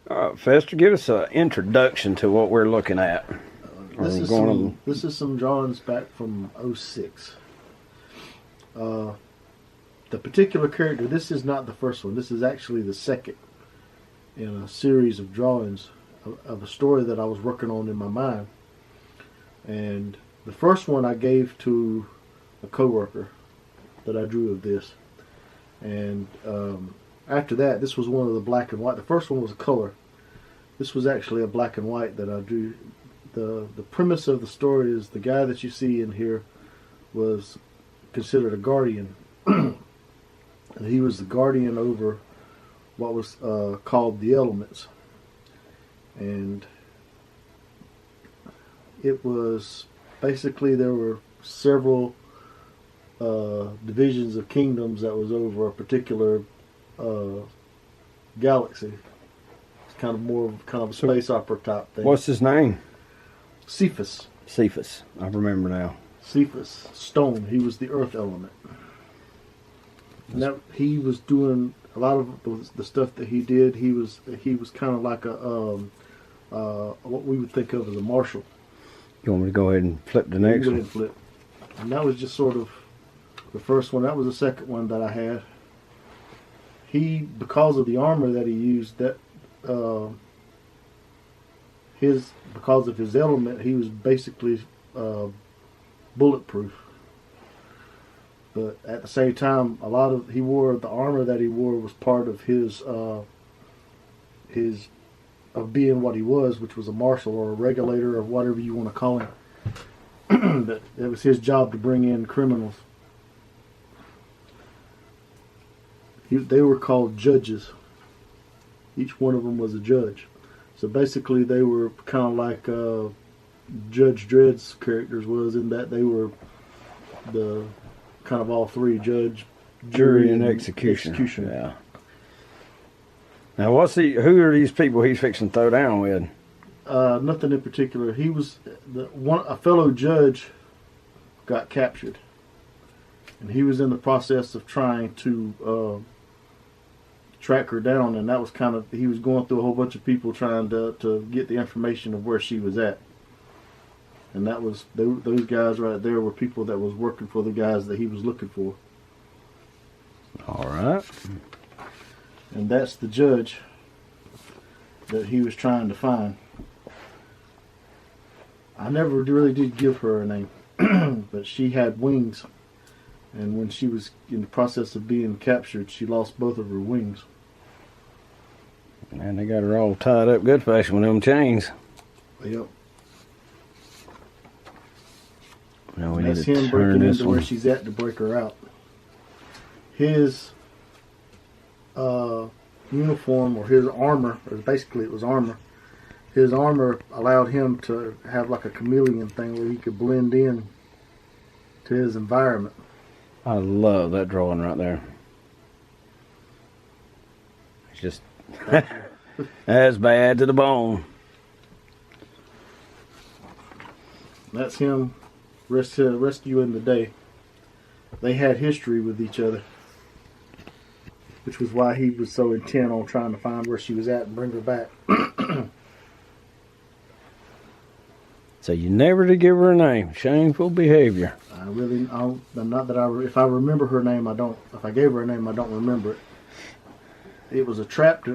Fester, give us an introduction to what we're looking at. This is some drawings back from '06. The particular character, this is not the first one. This is actually the second in a series of drawings of a story that I was working on in my mind. And the first one I gave to a coworker that I drew of this. And after that, this was one of the black and white. The first one was a color. This was actually a black and white that I drew. The premise of the story is the guy that you see in here was considered a guardian. And he was the guardian over what was called the elements. And it was basically, there were several divisions of kingdoms that was over a particular galaxy. It's kind of more of a space opera type thing. What's his name? Cephas. Cephas. I remember now. Cephas, stone. He was the earth element. And that, he was doing a lot of the stuff that he did. He was kind of like a what we would think of as a marshal. You want me to go ahead and flip the next one? Flip. And that was just sort of the first one. That was the second one that I had. He, because of the armor that he used, that because of his element, he was basically bulletproof. But at the same time, the armor that he wore was part of his of being what he was, which was a marshal or a regulator or whatever you want to call him. But it was his job to bring in criminals. They were called judges. Each one of them was a judge. So basically they were kind of like Judge Dredd's characters was, in that they were the kind of all three: judge, jury, and executioner. Yeah. Now, who are these people he's fixing to throw down with? Nothing in particular. He was a fellow judge got captured, and he was in the process of trying to track her down, and that was he was going through a whole bunch of people trying to get the information of where she was at. And that was those guys right there were people that was working for the guys that he was looking for. All right. And that's the judge that he was trying to find. I never really did give her a name, but she had wings. And when she was in the process of being captured, she lost both of her wings. And they got her all tied up good fashion with them chains. Yep. Now we that's need to him turn breaking this into one. where she's at to break her out. His uniform, or his armor, or basically it was armor. His armor allowed him to have like a chameleon thing where he could blend in to his environment. I love that drawing right there. It's just that's bad to the bone. That's him rescuing the day. They had history with each other, which was why he was so intent on trying to find where she was at and bring her back. So you never did give her a name. Shameful behavior. If I remember her name, I don't. If I gave her a name, I don't remember it. It was a trap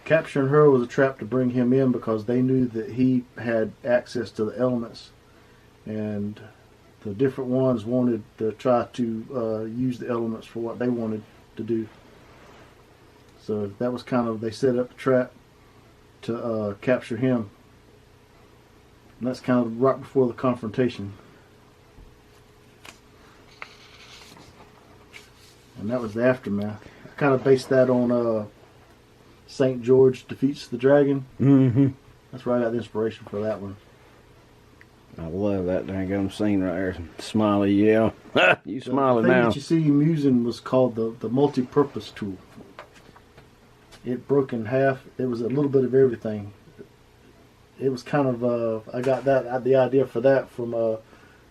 capturing her was a trap to bring him in, because they knew that he had access to the elements, and the different ones wanted to try to use the elements for what they wanted to do. So that was they set up the trap to capture him. And that's kind of right before the confrontation. And that was the aftermath. I kind of based that on St. George Defeats the Dragon. Mm-hmm. That's where I got the inspiration for that one. I love that dang scene right there. Smiley, yeah. You smiling now. The thing now. that you see him using was called the multi-purpose tool. It broke in half. It was a little bit of everything. It was kind of, I got the idea for that from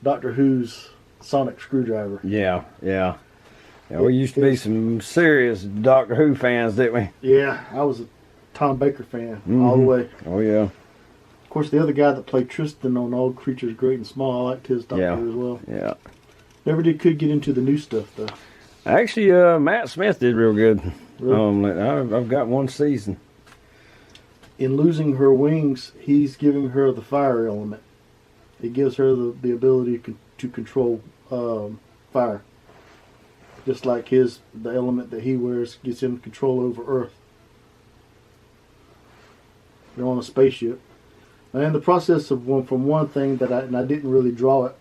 Doctor Who's sonic screwdriver. Yeah. We used to be some serious Doctor Who fans, didn't we? Yeah, I was a Tom Baker fan all the way. Oh yeah. Of course, the other guy that played Tristan on All Creatures Great and Small, I liked his Doctor as well. Yeah. Never could get into the new stuff though. Actually, Matt Smith did real good. Really? I've got one season. In losing her wings, he's giving her the fire element. It gives her the ability to control fire. Just like the element that he wears gives him control over Earth. They're on a spaceship. And in the process of from one thing that I didn't really draw it.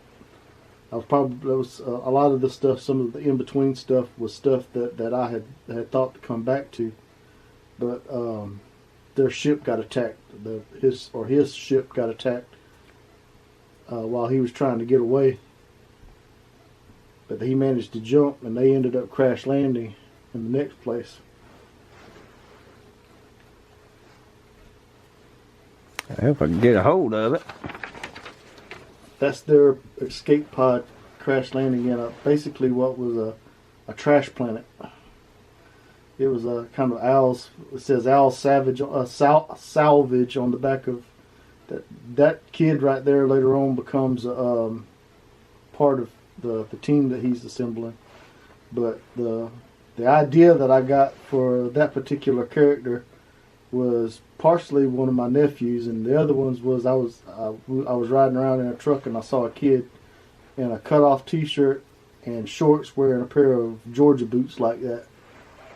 A lot of the stuff, some of the in between stuff was stuff that I had thought to come back to, but their ship got attacked. His ship got attacked while he was trying to get away. But he managed to jump, and they ended up crash landing in the next place. I hope I can get a hold of it. That's their escape pod crash landing in basically what was a trash planet. It was a kind of owls. It says owl salvage on the back of that. That kid right there later on becomes part of the team that he's assembling. But the idea that I got for that particular character was partially one of my nephews, and the other ones was I was riding around in a truck and I saw a kid in a cut-off T-shirt and shorts wearing a pair of Georgia boots like that.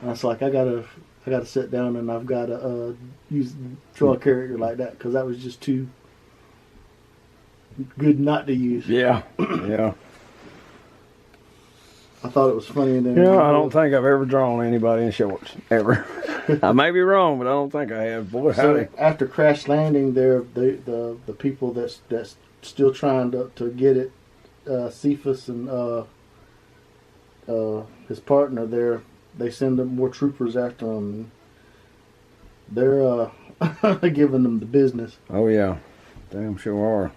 And I was like, I gotta sit down and I've got to draw a character like that because that was just too good not to use. Yeah, yeah. I thought it was funny. And then I don't think I've ever drawn anybody in shorts ever. I may be wrong, but I don't think I have. Boy, so after crash landing, the people that's still trying to get it, Cephas and his partner there, they send them more troopers after them. They're giving them the business. Oh yeah, damn sure are.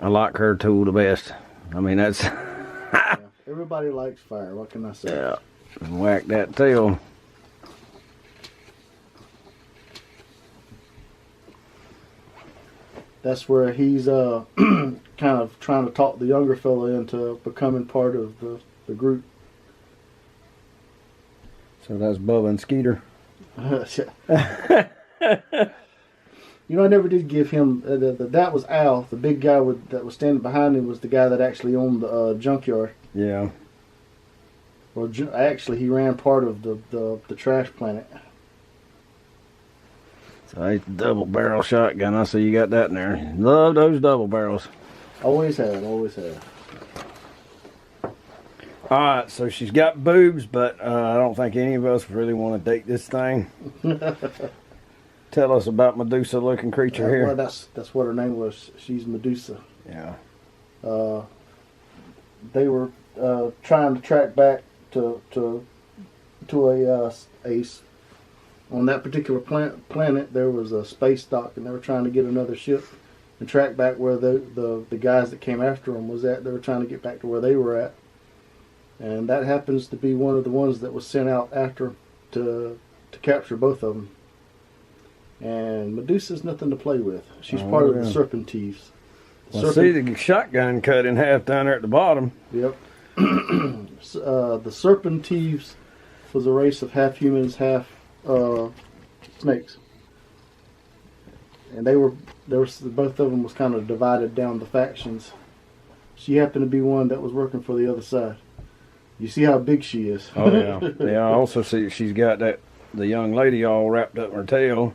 I like her tool the best. I mean that's. Yeah. Everybody likes fire. What can I say? Yeah, whack that tail. That's where he's kind of trying to talk the younger fella into becoming part of the group. So that's Bubba and Skeeter. I never did give him that was Al, the big guy that was standing behind him was the guy that actually owned the junkyard. Yeah. Well, actually, he ran part of the trash planet. So it's double barrel shotgun. I see you got that in there. Love those double barrels. Always have, always have. Alright, so she's got boobs, but I don't think any of us really want to date this thing. Tell us about Medusa looking creature here. Well, that's what her name was. She's Medusa. Yeah. They were trying to track back to a on that particular planet. There was a space dock, and they were trying to get another ship and track back where the guys that came after them was at. They were trying to get back to where they were at, and that happens to be one of the ones that was sent out after to capture both of them. And Medusa's nothing to play with. She's part of the Serpent Thieves. Well, see the shotgun cut in half down there at the bottom. Yep. The Serpent Thieves was a race of half humans, half snakes. And both of them was kind of divided down the factions. She happened to be one that was working for the other side. You see how big she is. Oh yeah. Yeah, I also see she's got the young lady all wrapped up in her tail.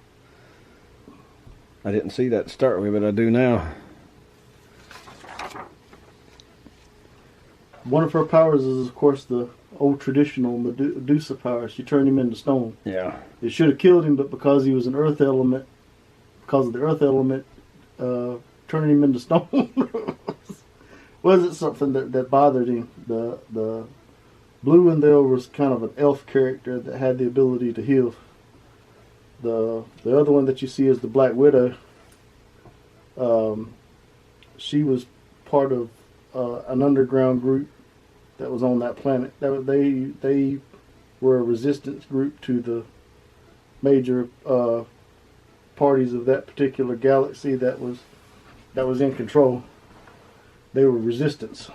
I didn't see that to start with, but I do now. One of her powers is, of course, the old traditional Medusa power. She turned him into stone. Yeah. It should have killed him, but because he was an earth element, because of the earth element, turning him into stone wasn't something that bothered him. The Blue Wendell was kind of an elf character that had the ability to heal. The other one that you see is the Black Widow. She was part of an underground group that was on that planet. They were a resistance group to the major parties of that particular galaxy that was in control. They were resistance.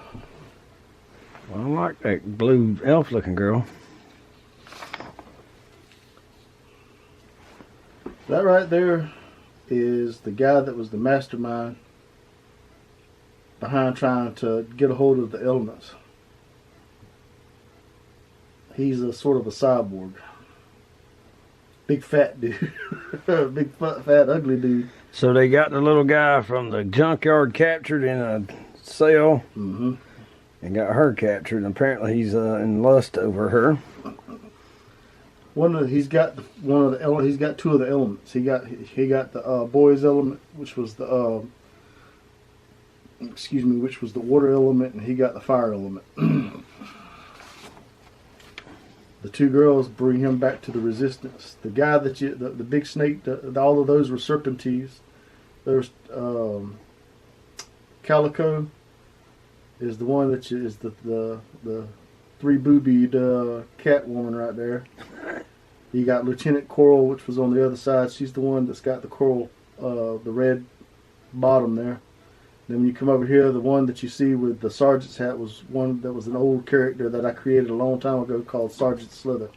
Well, I like that blue elf-looking girl. That right there is the guy that was the mastermind behind trying to get a hold of the elements. He's a sort of a cyborg. Big fat dude. Big fat ugly dude. So they got the little guy from the junkyard captured in a cell. Mm-hmm. And got her captured, and apparently he's in lust over her. He's got two of the elements. He got the boy's element, which was the water element, and he got the fire element. The two girls bring him back to the resistance. The guy the big snake, all of those were serpentes. There's Calico is the one that is the three-boobied cat woman right there. You got Lieutenant Coral, which was on the other side. She's the one that's got the coral, the red bottom there. Then when you come over here, the one that you see with the sergeant's hat was one that was an old character that I created a long time ago called Sergeant Slither.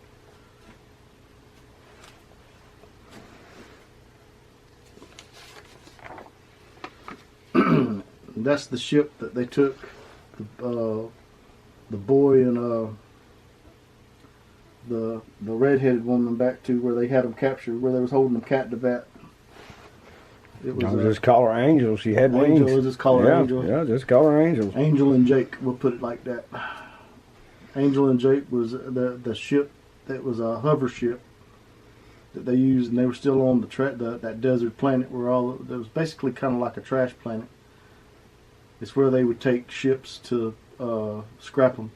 That's the ship that they took the boy and the redheaded woman back to, where they had them captured, where they was holding them captive at. It was I'll just call her Angel. She had wings. Angel. We'll just call her Angel. Yeah, just call her Angel. Angel and Jake. We'll put it like that. Angel and Jake was the ship that was a hover ship that they used, and they were still on that desert planet where that was basically kind of like a trash planet. It's where they would take ships to scrap them,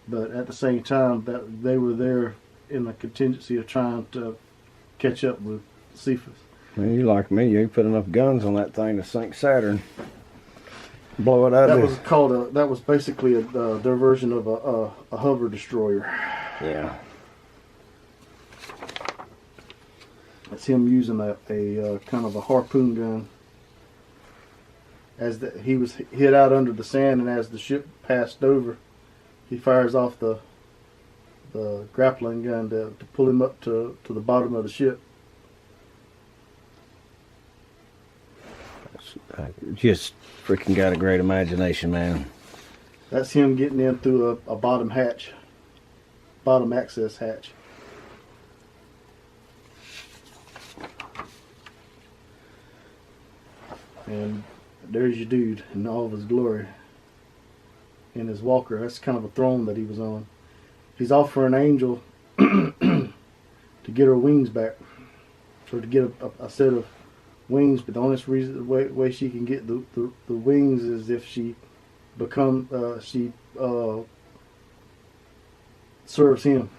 but at the same time that they were there in the contingency of trying to catch up with Cephas. Man, you like me, you put enough guns on that thing to sink Saturn. Blow it out That of was that was basically their version of a hover destroyer. Yeah. That's him using a kind of a harpoon gun. As he was hit out under the sand, and as the ship passed over, he fires off the grappling gun to pull him up to the bottom of the ship. Just freaking got a great imagination, man. That's him getting in through a bottom access hatch. And there's your dude in all of his glory. In his walker. That's kind of a throne that he was on. He's offering Angel to get her wings back. Or to get a set of wings, but the only way she can get the wings is if she serves him.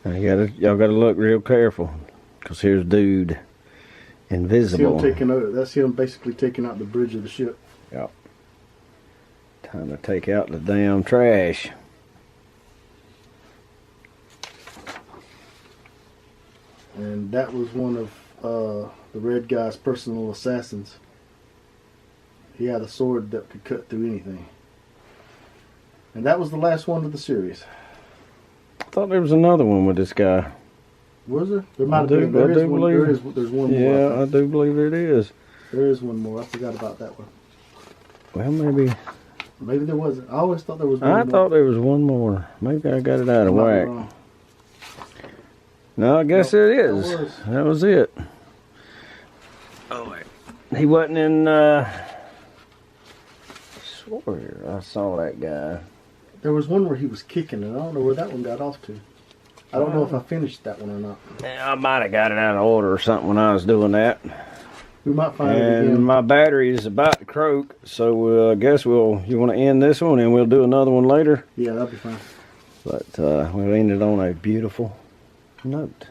Now y'all gotta look real careful, because here's dude invisible. That's him basically taking out the bridge of the ship. Yep. Time to take out the damn trash. And that was one of the red guy's personal assassins. He had a sword that could cut through anything. And that was the last one of the series. I thought there was another one with this guy. Was there? There might have been. There's one more. Yeah, I do believe it is. There is one more. I forgot about that one. Well, maybe there wasn't. I always thought there was one more. I thought there was one more. Maybe I got it out of whack. No, I guess it is. That was it. Oh, wait. He wasn't in, swore I saw that guy. There was one where he was kicking, and I don't know where that one got off to. I don't know if I finished that one or not. Yeah, I might have got it out of order or something when I was doing that. We might find it again. And my battery is about to croak, so I guess you want to end this one and we'll do another one later? Yeah, that'll be fine. But we'll end it on a beautiful note.